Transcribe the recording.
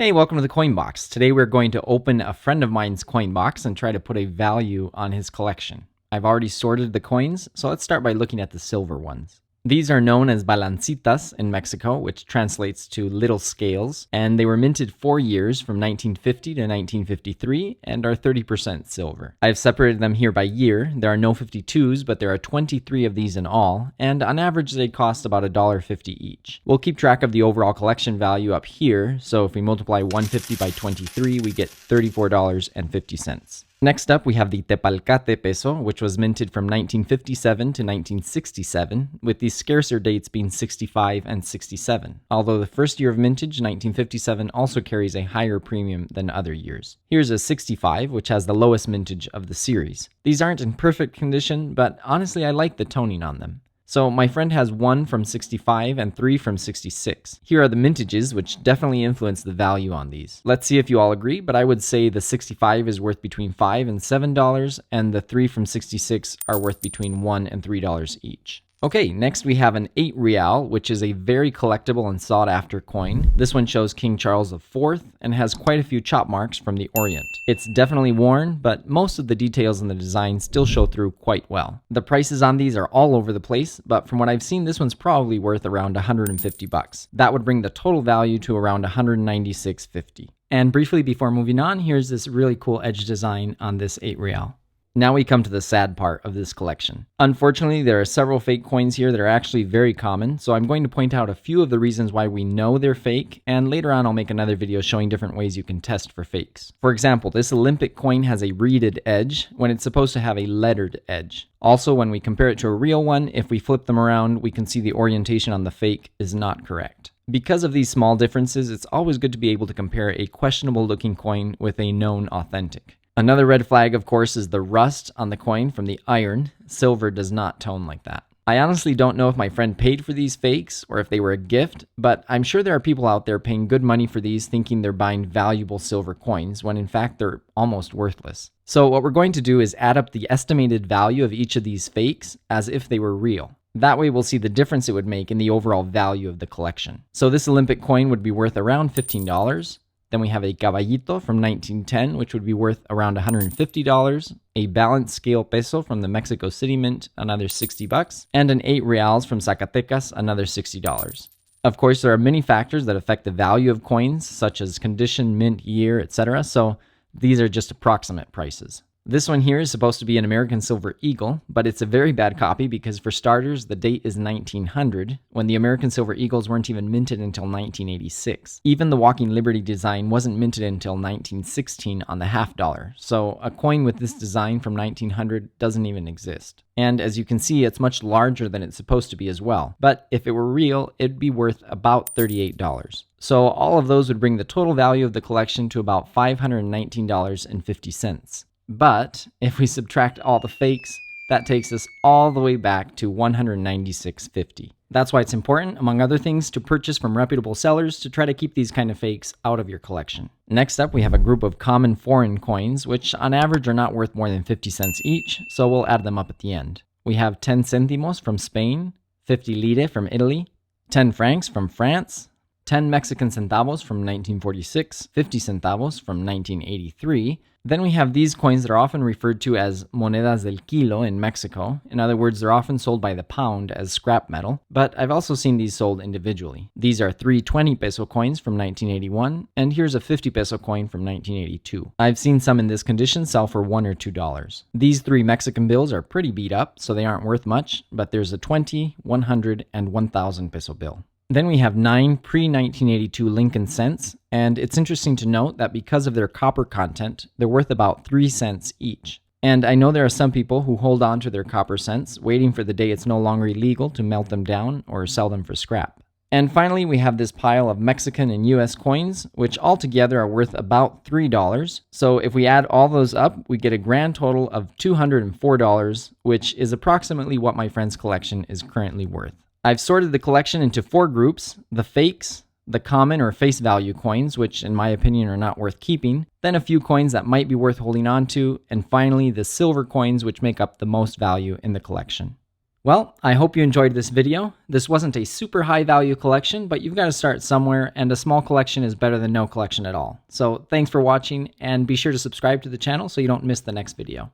Hey, welcome to the Coin Box. Today we're going to open a friend of mine's coin box and try to put a value on his collection. I've already sorted the coins, so let's start by looking at the silver ones. These are known as balancitas in Mexico, which translates to little scales, and they were minted 4 years from 1950 to 1953 and are 30% silver. I've separated them here by year. There are no 52s, but there are 23 of these in all, and on average they cost about $1.50 each. We'll keep track of the overall collection value up here, so if we multiply 150 by 23, we get $34.50. Next up, we have the Tepalcate peso, which was minted from 1957 to 1967, with the scarcer dates being 65 and 67, although the first year of mintage, 1957, also carries a higher premium than other years. Here's a 65, which has the lowest mintage of the series. These aren't in perfect condition, but honestly I like the toning on them. So my friend has 1 from 65 and 3 from 66. Here are the mintages, which definitely influence the value on these. Let's see if you all agree, but I would say the 65 is worth between $5 and $7, and the 3 from 66 are worth between $1 and $3 each. Okay, next we have an 8 real, which is a very collectible and sought after coin. This one shows King Charles IV and has quite a few chop marks from the Orient. It's definitely worn, but most of the details in the design still show through quite well. The prices on these are all over the place, but from what I've seen, this one's probably worth around $150. That would bring the total value to around $196.50. And briefly before moving on, here's this really cool edge design on this 8 real. Now we come to the sad part of this collection. Unfortunately, there are several fake coins here that are actually very common, so I'm going to point out a few of the reasons why we know they're fake, and later on I'll make another video showing different ways you can test for fakes. For example, this Olympic coin has a reeded edge when it's supposed to have a lettered edge. Also, when we compare it to a real one, if we flip them around, we can see the orientation on the fake is not correct. Because of these small differences, it's always good to be able to compare a questionable looking coin with a known authentic. Another red flag, of course, is the rust on the coin from the iron. Silver does not tone like that. I honestly don't know if my friend paid for these fakes or if they were a gift, but I'm sure there are people out there paying good money for these thinking they're buying valuable silver coins when in fact they're almost worthless. So what we're going to do is add up the estimated value of each of these fakes as if they were real. That way we'll see the difference it would make in the overall value of the collection. So this Olympic coin would be worth around $15. Then we have a caballito from 1910, which would be worth around $150. A balanced scale peso from the Mexico City Mint, another $60. And an 8 reals from Zacatecas, another $60. Of course, there are many factors that affect the value of coins, such as condition, mint, year, etc. So these are just approximate prices. This one here is supposed to be an American Silver Eagle, but it's a very bad copy because for starters, the date is 1900, when the American Silver Eagles weren't even minted until 1986. Even the Walking Liberty design wasn't minted until 1916 on the half dollar, so a coin with this design from 1900 doesn't even exist. And as you can see, it's much larger than it's supposed to be as well, but if it were real, it'd be worth about $38. So all of those would bring the total value of the collection to about $519.50. But if we subtract all the fakes, that takes us all the way back to $196.50. That's why it's important, among other things, to purchase from reputable sellers to try to keep these kind of fakes out of your collection. Next up, we have a group of common foreign coins, which on average are not worth more than 50 cents each, so we'll add them up at the end. We have 10 centimos from Spain, 50 lire from Italy, 10 francs from France, 10 Mexican centavos from 1946, 50 centavos from 1983. Then we have these coins that are often referred to as monedas del kilo in Mexico. In other words, they're often sold by the pound as scrap metal, but I've also seen these sold individually. These are 3 20 peso coins from 1981, and here's a 50 peso coin from 1982. I've seen some in this condition sell for $1 or $2. These 3 Mexican bills are pretty beat up, so they aren't worth much, but there's a 20, 100, and 1,000 peso bill. Then we have 9 pre-1982 Lincoln cents, and it's interesting to note that because of their copper content, they're worth about 3 cents each. And I know there are some people who hold on to their copper cents, waiting for the day it's no longer illegal to melt them down or sell them for scrap. And finally, we have this pile of Mexican and US coins, which altogether are worth about $3. So if we add all those up, we get a grand total of $204, which is approximately what my friend's collection is currently worth. I've sorted the collection into 4 groups: the fakes, the common or face value coins, which in my opinion are not worth keeping, then a few coins that might be worth holding on to, and finally the silver coins, which make up the most value in the collection. Well, I hope you enjoyed this video. This wasn't a super high value collection, but you've got to start somewhere, and a small collection is better than no collection at all. So thanks for watching, and be sure to subscribe to the channel so you don't miss the next video.